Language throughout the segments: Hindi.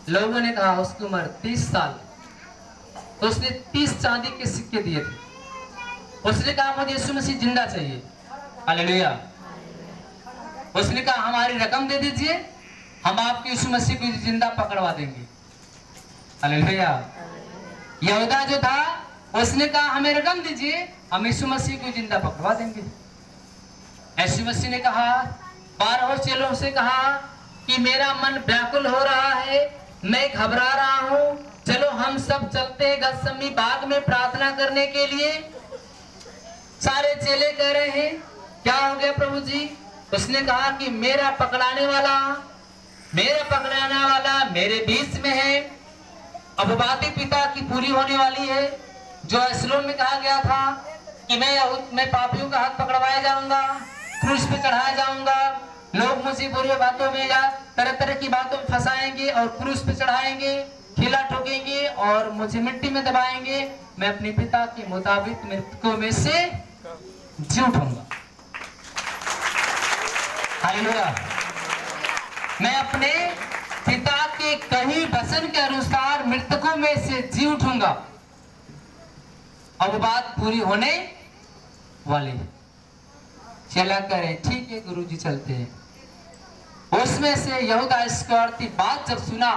लोगों ने कहा उसकी उम्र 30 साल, तो उसने 30 चांदी के सिक्के दिए थे। उसने कहा मुझे यीशु मसीह जिंदा चाहिए। हालेलुया। उसने कहा हमारी रकम दे दीजिए, हम आपके यीशु मसीह को जिंदा पकड़वा देंगे। हालेलुया। यहूदा जो था उसने कहा हमें रकम दीजिए, हम यीशु मसीह को जिंदा पकड़वा देंगे। यीशु मसीह ने कहा 12 चेलों से कहा कि मेरा मन व्याकुल हो रहा है, मैं घबरा रहा हूं, चलो हम सब चलते हैं गतसमनी बाग में प्रार्थना करने के लिए। सारे चेले कह रहे हैं क्या हो गया प्रभु जी? उसने कहा कि मेरा पकड़ाने वाला मेरे बीच में है। अब बातें पिता की पूरी होने वाली है, जो एस्लोम में कहा गया था कि मैं पापियों का हाथ पकड़वाया जाऊंगा, क्रूस पे चढ़ाया जाऊंगा, लोग मुझे बुरी बातों में या तरह तरह की बातों में फंसाएंगे और क्रूस पे चढ़ाएंगे, खिला ठोकेंगे और मुझे मिट्टी में दबाएंगे। मैं अपने पिता के मुताबिक मृतकों में से जी उठूंगा। हालेलुया। मैं अपने पिता के कही वचन के अनुसार मृतकों में से जी उठूंगा। अब बात पूरी होने वाली। चला करे ठीक है गुरुजी चलते हैं। उसमें से यहूदा इस्करियोती बात जब सुना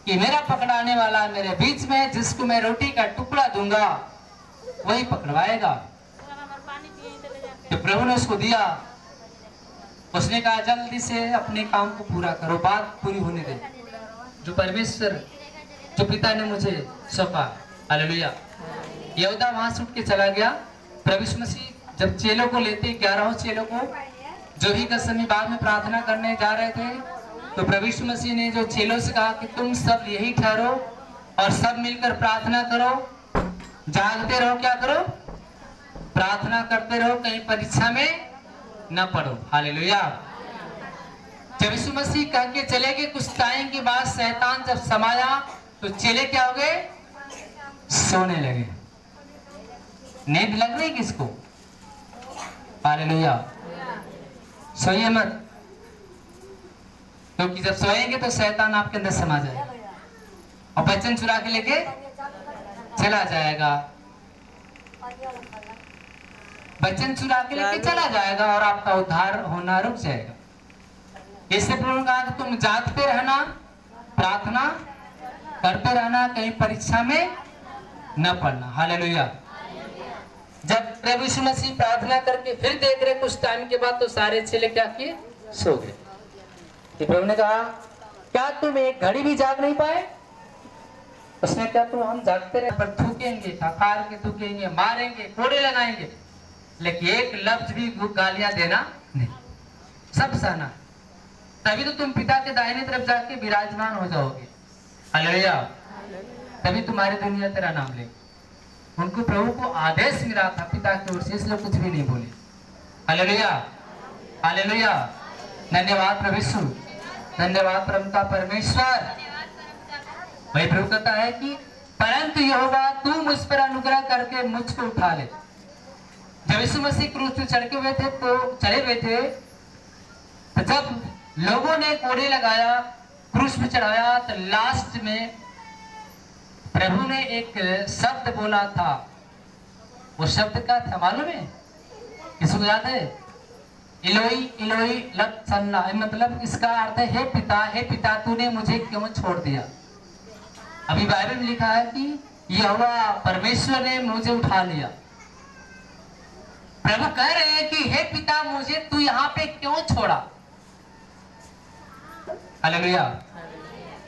कि मेरा पकड़ाने वाला मेरे बीच में है, जिसको मैं रोटी का टुकड़ा दूंगा वही पकड़वाएगा, तो प्रभु ने उसको दिया। उसने कहा जल्दी से अपने काम को पूरा करो, बात पूरी होने दे जो परमेश्वर जो पिता ने मुझे सौंपा। हालेलुया। यहूदा वहां से उठ के चला गया। प्रभु यीशु मसीह जब चेलों को लेते 11 चेलों को जो भी गतसमनी बाग में प्रार्थना करने जा रहे थे, तो प्रभु यीशु मसीह ने जो चेलों से कहा कि तुम सब यही ठहरो और सब मिलकर प्रार्थना करो, जागते रहो, क्या करो? प्रार्थना करते रहो, कहीं परीक्षा में न पढ़ो। हालेलुया। जब यीशु मसीह कह के चले गए, कुछ टाइम के बाद शैतान जब समाया तो चेले क्या हो गए? सोने लगे। नींद लग रही किसको? हालेलुया। सोइए मत, क्योंकि जब सोएंगे तो शैतान आपके अंदर समा जाएगा और वचन चुरा के लेके चला जाएगा। वचन चुरा के लेके चला जाएगा और आपका उद्धार होना रुक जाएगा। इससे प्रभु ने कहा कि तुम जागते रहना, प्रार्थना करते रहना, कहीं परीक्षा में न पड़ना। हालेलुया। जब प्रभु यीशु मसीह प्रार्थना करके फिर देख रहे कुछ टाइम के बाद, तो सारे चेले क्या किए? सो गए। तो प्रभु ने कहा क्या तुम एक घड़ी भी जाग नहीं पाए? उसने क्या तो हम जागते रहे पर थूकेंगे, थकार के थूकेंगे, मारेंगे, कोड़े लगाएंगे, लेकिन एक लफ्ज भी गालियां देना नहीं, सब सहना, तभी तो तुम पिता के दाहिने तरफ जाके विराजमान हो जाओगे। हालेलुया। तभी तुम्हारी दुनिया तेरा नाम ले। उनको प्रभु को आदेश मिला था पिता की ओर से, इसलिए कुछ भी नहीं बोले। हालेलुया। हालेलुया। धन्यवाद प्रभु यीशु, धन्यवाद परमता परमेश्वर। वही प्रभु कहता है कि परंतु यहोवा तू मुझ पर अनुग्रह करके मुझको उठा ले। जब यीशु मसीह क्रूस पे चढ़े हुए थे, तो जब लोगों ने कोड़े लगाया, क्रूस पे चढ़ाया, तो लास्ट में प्रभु ने एक शब्द बोला था। वो शब्द क्या था मालूम है? किसको याद है? इलोई इलोई लग सन्ना, मतलब इसका अर्थ है हे पिता तूने मुझे क्यों छोड़ दिया। अभी बाइबल में लिखा है कि यहोवा परमेश्वर ने मुझे उठा लिया। प्रभु कह रहे हैं कि हे पिता मुझे तू यहाँ पे क्यों छोड़ा। हालेलुया।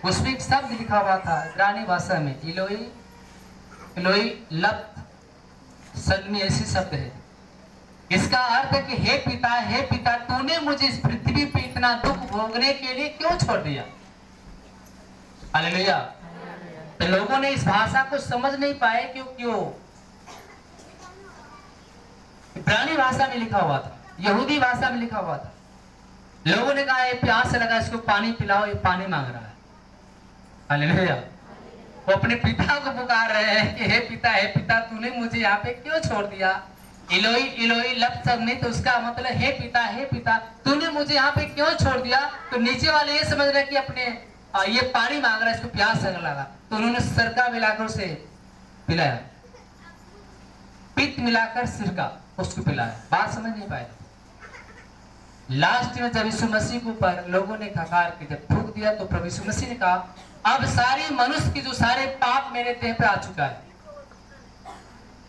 उसमें एक शब्द लिखा हुआ था इब्रानी भाषा में, इलोई इलोई लफ्ज सदमी ऐसी शब्द है। इसका अर्थ है कि हे पिता तूने मुझे इस पृथ्वी पे इतना दुख भोगने के लिए क्यों छोड़ दिया। हालेलुया। तो लोगों ने इस भाषा को समझ नहीं पाए क्योंकि वो इब्रानी भाषा में लिखा हुआ था, यहूदी भाषा में लिखा हुआ था। लोगों ने कहा ये प्यास लगा, इसको पानी पिलाओ, ये पानी मांग रहा है। हालेलुया। वो अपने पिता को पुकार रहे हैं कि हे पिता तूने मुझे यहाँ पे क्यों छोड़ दिया। इलोई इलोई लफ्ज नहीं, तो उसका मतलब हे पिता तूने मुझे यहाँ पे क्यों छोड़ दिया। तो नीचे वाले ये समझ रहे कि अपने ये पानी मांग रहा है, इसको प्यास लगा, तो उन्होंने सिरका मिलाकर उसे पिलाया, पित्त मिलाकर सिरका उसको पिलाया। बात समझ नहीं पाए। लास्ट में जब यीशु मसीह के ऊपर लोगों ने खकार के जब थूक दिया, तो प्रभु यीशु मसीह ने कहा, अब सारी मनुष्य की जो सारे पाप मेरे देह पे आ चुका है,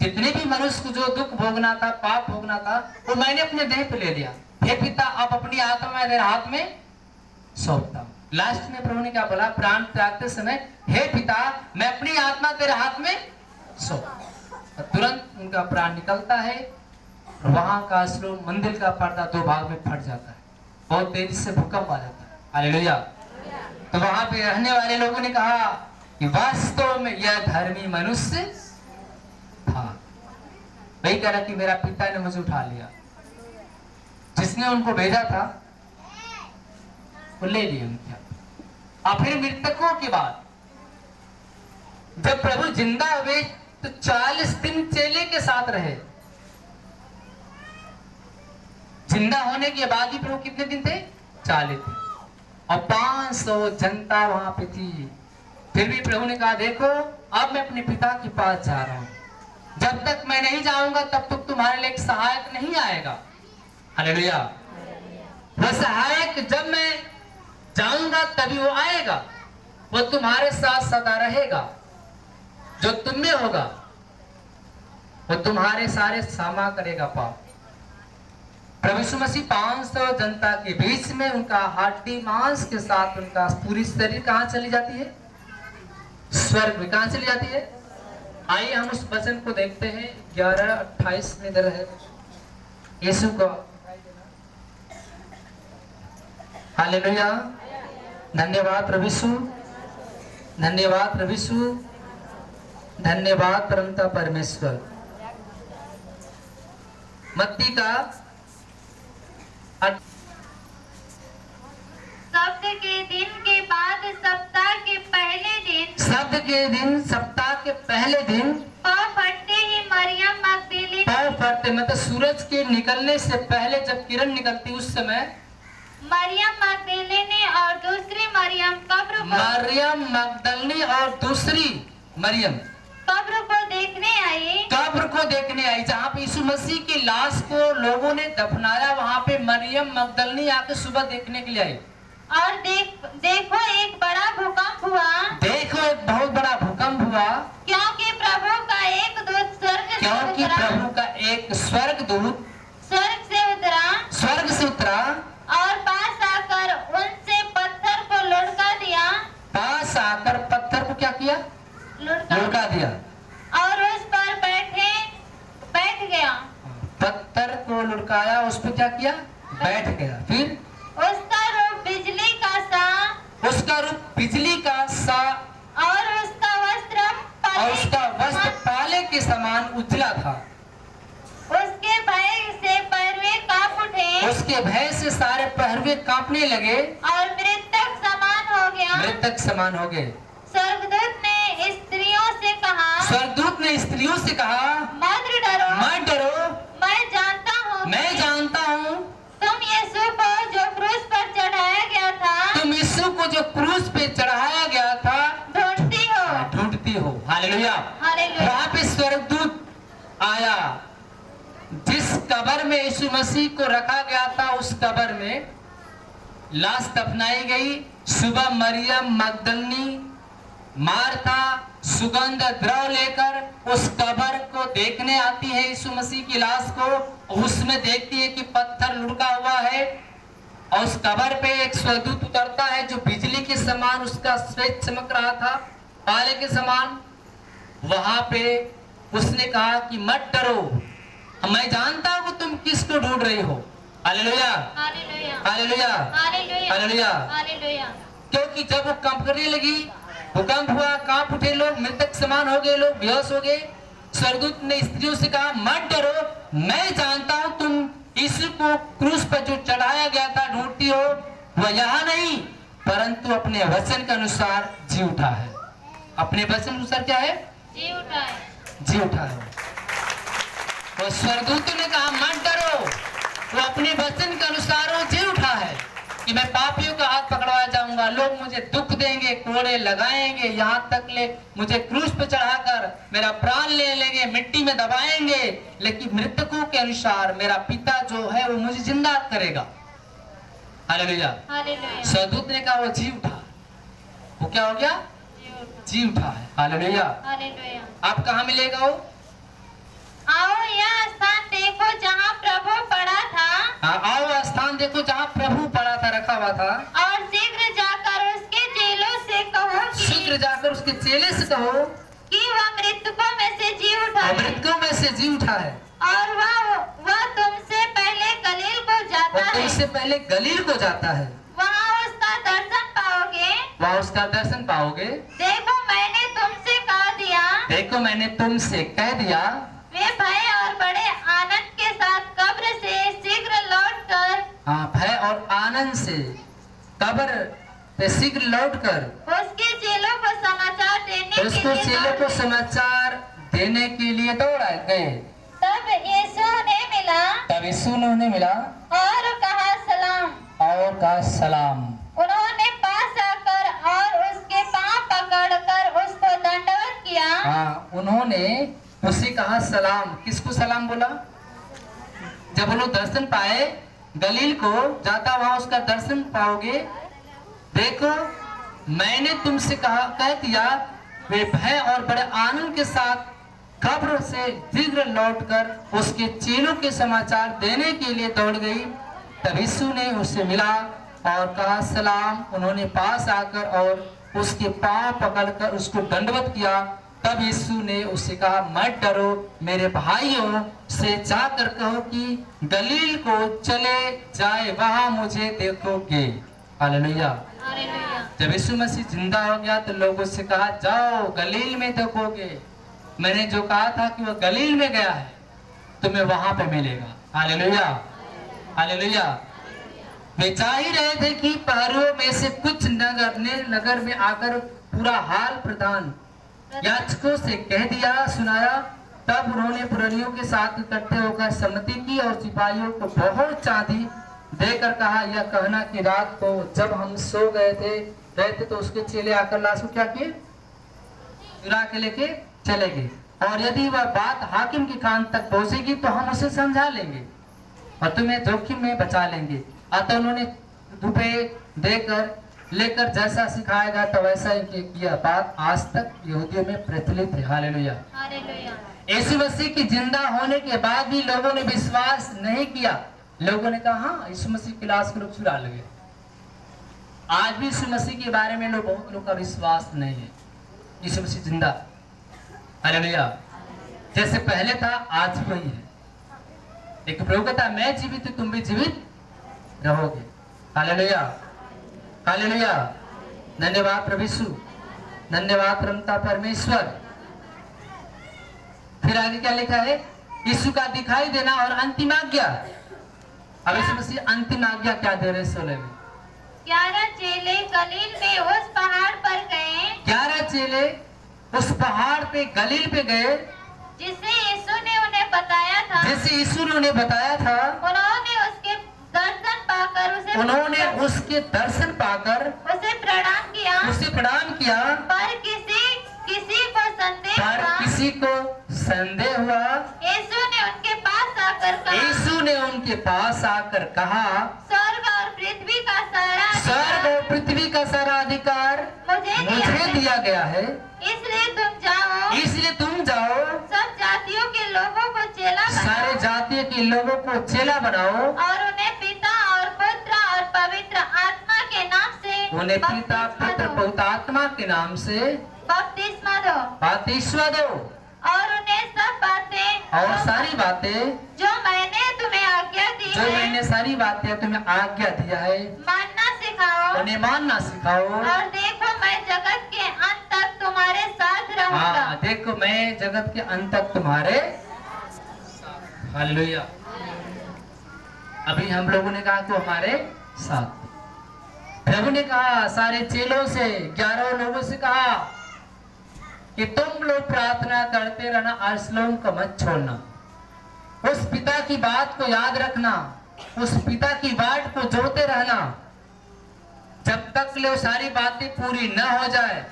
जितने भी मनुष्य को जो दुख भोगना था, पाप भोगना था, वो मैंने अपने देह पे ले लिया। हे पिता, आप अपनी आत्मा मैं तेरे हाथ में सौंपता हूं। लास्ट में प्रभु ने क्या बोला, प्राण त्यागते समय, हे पिता, मैं अपनी आत्मा तेरे हाथ में सौंपता। तुरंत उनका प्राण निकलता है। वहां का श्लोक मंदिर का पर्दा दो भाग में फट जाता है, बहुत तेजी से भूकंप आ जाता है। हालेलुया। तो वहां पे रहने वाले लोगों ने कहा कि वास्तव में यह धर्मी मनुष्य था। वही कह रहा कि मेरा पिता ने मुझे उठा लिया, जिसने उनको भेजा था वो ले लिए उनके। और फिर मृतकों के बाद जब प्रभु जिंदा हुए तो 40 दिन चेले के साथ रहे। जिंदा होने के बाद ही प्रभु कितने दिन थे? 40 दिन। और 500 जनता वहां पे थी। फिर भी प्रभु ने कहा, देखो अब मैं अपने पिता के पास जा रहा हूं, जब तक मैं नहीं जाऊंगा तब तक तुम्हारे लिए एक सहायक नहीं आएगा। हालेलुया। वो सहायक जब मैं जाऊंगा तभी वो आएगा, वो तुम्हारे साथ सदा रहेगा। जो तुम में होगा वो तुम्हारे सारे क्षमा करेगा पाप। प्रभु यीशु मसीह 500 जनता के बीच में उनका हड्डी मांस के साथ उनका पूरी शरीर कहां चली जाती है? स्वर्ग में। कहां चली जाती है? आइए हम उस वचन को देखते हैं। 11:28 में इधर है यीशु को। हालेलुया। धन्यवाद प्रभु यीशु, धन्यवाद प्रभु यीशु, धन्यवाद परमपिता परमेश्वर। मत्ती का शब्द के दिन के बाद सप्ताह के पहले दिन, शब्द के दिन सप्ताह के पहले दिन, पाँव फटते ही मरियम मगदलीनी, पाँव फटते मतलब सूरज के निकलने से पहले जब किरण निकलती उस समय मरियम मगदलीनी और दूसरी मरियम मरियम मगदलनी और दूसरी मरियम कब्र को देखने आई। कब्र को देखने आई। जहाँ पे यीशु मसीह की लाश को लोगों ने दफनाया, वहाँ पे मरियम मगदलनी आके सुबह देखने के लिए आई। और देखो एक बड़ा भूकंप हुआ, देखो एक बहुत बड़ा भूकंप हुआ, क्योंकि प्रभु का एक दूत क्योंकि प्रभु का एक स्वर्गदूत स्वर्ग से उतरा और पास आकर उनसे पत्थर को लुढ़का दिया। पास आकर पत्थर को क्या किया? लुढ़का दिया और उस पर बैठ गया। पत्थर को लुढ़काया, उस पर क्या किया? बैठ गया। फिर उसका रूप बिजली का सा, उसका रूप बिजली का सा और उसका वस्त्र पाले के समान उजला था। उसके भय से पहरुए कांप उठे, उसके भय से सारे पहरुए कांपने लगे और मृतक समान हो गए। स्वर्गदूत ने स्त्रियों से कहा, मत डरो, मैं जानता हूँ तुम यीशु को जो क्रूस पर चढ़ाया गया था ढूंढती हो। हालेलुया। वहाँ पे स्वर्गदूत आया। जिस कब्र में यीशु मसीह को रखा गया था, उस कब्र में लाश दफनाई गई। सुबह मरियम मगदलनी मार्था सुगंध द्रव लेकर उस कब्र को देखने आती है, यीशु मसीह की लाश को। उसमें देखती है कि पत्थर लुढ़का हुआ है और उस कब्र पे एक स्वर्गदूत उतरता है जो बिजली के समान उसका श्वेत चमक रहा था, पाले के समान। वहां पे उसने कहा कि मत डरो, मैं जानता हूं कि तुम किसको ढूंढ रही हो। Hallelujah, hallelujah, hallelujah. क्योंकि जब वो कंप करने लगी, भूकंप हुआ, कांप उठे लोग, मृतक समान हो गए लोग, बेहोश हो गए। स्वर्गदूत ने स्त्रियों से कहा, मत डरो, मैं जानता हूं तुम यीशु को क्रूस पर जो चढ़ाया गया था ढूंढती हो। वह यहाँ नहीं परंतु अपने वचन के अनुसार जी उठा है। अपने वचन के अनुसार क्या है? जी उठा है। वो स्वर्गदूत ने कहा, मत डरो, वो अपने वचन के अनुसार वो जी उठा है कि मैं पापियों का हाथ पकड़वाया जाऊंगा, जाऊंगा, लोग मुझे दुख देंगे, कोड़े लगाएंगे, यहाँ तक ले मुझे क्रूस पे चढ़ाकर मेरा प्राण ले लेंगे, मिट्टी में दबाएंगे, लेकिन मृतकों के अनुसार मेरा पिता जो है वो मुझे जिंदा करेगा। हालेलुया। स्वदूत ने कहा वो जी उठा। वो क्या हो गया? जी उठा है। हालेलुया। आप कहाँ मिलेगा वो? आओ यह स्थान देखो जहाँ प्रभु पड़ा था। हाँ, आओ स्थान देखो जहाँ प्रभु पड़ा था, रखा हुआ था। और शीघ्र जाकर उसके चेलों से कहो कि शीघ्र जाकर उसके चेले से कहो कि वह मृतकों में से जी उठा है। मृतकों में से जी उठा है और वह तुमसे पहले गलील को जाता और है। तुमसे पहले गलील को जाता है, वहाँ उसका दर्शन पाओगे। वहाँ उसका दर्शन पाओगे। देखो मैंने तुमसे कह दिया, देखो मैंने तुमसे कह दिया। वे भय और बड़े आनंद के साथ कब्र से शीघ्र लौटकर हाँ, भय और आनंद से कब्र से शीघ्र लौटकर उसके चेलों को समाचार देने के उसको लिए चेलों को दौड़ गए। समाचार देने के लिए दौड़ गए। तब यीशु ने मिला तब यीशु ने उन्हें मिला और कहा सलाम। और कहा सलाम। उन्होंने पास आकर और उसके पांव पकड़कर उसको दंडवत किया। हाँ, उन्होंने उसे कहा सलाम। किसको सलाम बोला? जब वो लोग दर्शन पाए, गलील को जाता वहां उसका दर्शन पाओगे। देखो मैंने तुमसे कह दिया। वे भय और बड़े आनंद के साथ कब्र से शीघ्र लौटकर उसके चेलों के समाचार देने के लिए दौड़ गई। तब यीशु ने उससे मिला और कहा सलाम। उन्होंने पास आकर और उसके पांव पकड़कर उसको दंडवत किया। तब यीशु ने उससे कहा मत डरो, मेरे भाइयों से जाकर कहो कि गलील को चले जाए, वहां मुझे देखोगे। हालेलुया। जब यीशु मसीह जिंदा हो गया तो लोगों से कहा जाओ गलील में देखोगे। मैंने जो कहा था कि वो गलील में गया है, तुम्हें वहां पे मिलेगा। हालेलुया। हालेलुया। वे जा ही रहे थे कि पहरुओं में से कुछ नगर में आकर पूरा हाल प्रधान याजकों से कह दिया, सुनाया। तब उन्होंने पुरनियों के साथ इकट्ठे होकर सम्मति की और सिपाहियों को बहुत चांदी देकर कहा यह कहना कि रात को जब हम सो गए थे तो उसके चेले आकर लाश को क्या किए? चुरा के लेके चले गए। और यदि वह बात हाकिम के कान तक पहुंचेगी तो हम उसे समझा लेंगे और तुम्हें जोखिम में बचा लेंगे। अतः उन्होंने रुपए देकर लेकर जैसा सिखाएगा तो वैसा ही किया। बात आज तक यहूदियों में प्रचलित है। हालेलुया। यीशु मसीह की जिंदा होने के बाद भी लोगों ने विश्वास नहीं किया। लोगों ने कहा हाँ यीशु मसीह की लाश को लोग चुरा लगे। आज भी यीशु मसीह के बारे में बहुत लोग का विश्वास नहीं है। यीशु मसीह जिंदा। हालेलुया। जैसे पहले था आज भी वही है। एक प्रभु कहता मैं जीवित हूं, तुम भी जीवित रहोगे। हालेलुया। हालेलुया। धन्यवाद प्रभु यीशु, धन्यवाद रमता परमेश्वर। फिर आगे क्या लिखा है? यीशु का दिखाई देना और अंतिम आज्ञा। अब यीशु मसीह अंतिम आज्ञा क्या दे रहे 16 में? 11 चेले गलील में उस पहाड़ पर गए। 11 चेले उस पहाड़ पे गलील पे गए जिसे यीशु ने उन्हें बताया था। जैसे यीशु ने उन्हें बताया था। उन्होंने उसके दर्शन पाकर उसे प्रणाम किया। पर किसी को संदेह हुआ। यीशु ने उनके पास आकर कहा स्वर्ग और पृथ्वी का सारा अधिकार मुझे दिया गया है। इसलिए तुम जाओ सब जातियों के लोगों को चेला बनाओ। सारे जातियों के लोगों को चेला बनाओ और उन्हें पिता और पुत्र और पवित्र आत्मा के नाम से उन्हें पिता पुत्र पवित्र आत्मा के नाम से बपतिस्मा दो। बपतिस्मा दो और उन्हें सब बातें और सारी बातें जो मैंने तुम्हें आज्ञा दी जो मैंने सारी बातें तुम्हें आज्ञा दिया है मानना सिखाओ। उन्हें मानना सिखाओ। और देखो मैं जगत के अंत तक तुम्हारे साथ रहूंगा। हाँ, देखो मैं जगत के अंत तक तुम्हारे। हालेलुया। अभी हम लोगों ने कहा कि हमारे साथ। प्रभु ने कहा सारे चेलों से 11 लोगों से कहा कि तुम लोग प्रार्थना करते रहना, अर्सलोम को मत छोड़ना। उस पिता की बात को याद रखना, उस पिता की बाट को जोड़ते रहना। जब तक ले वो सारी बातें पूरी न हो जाए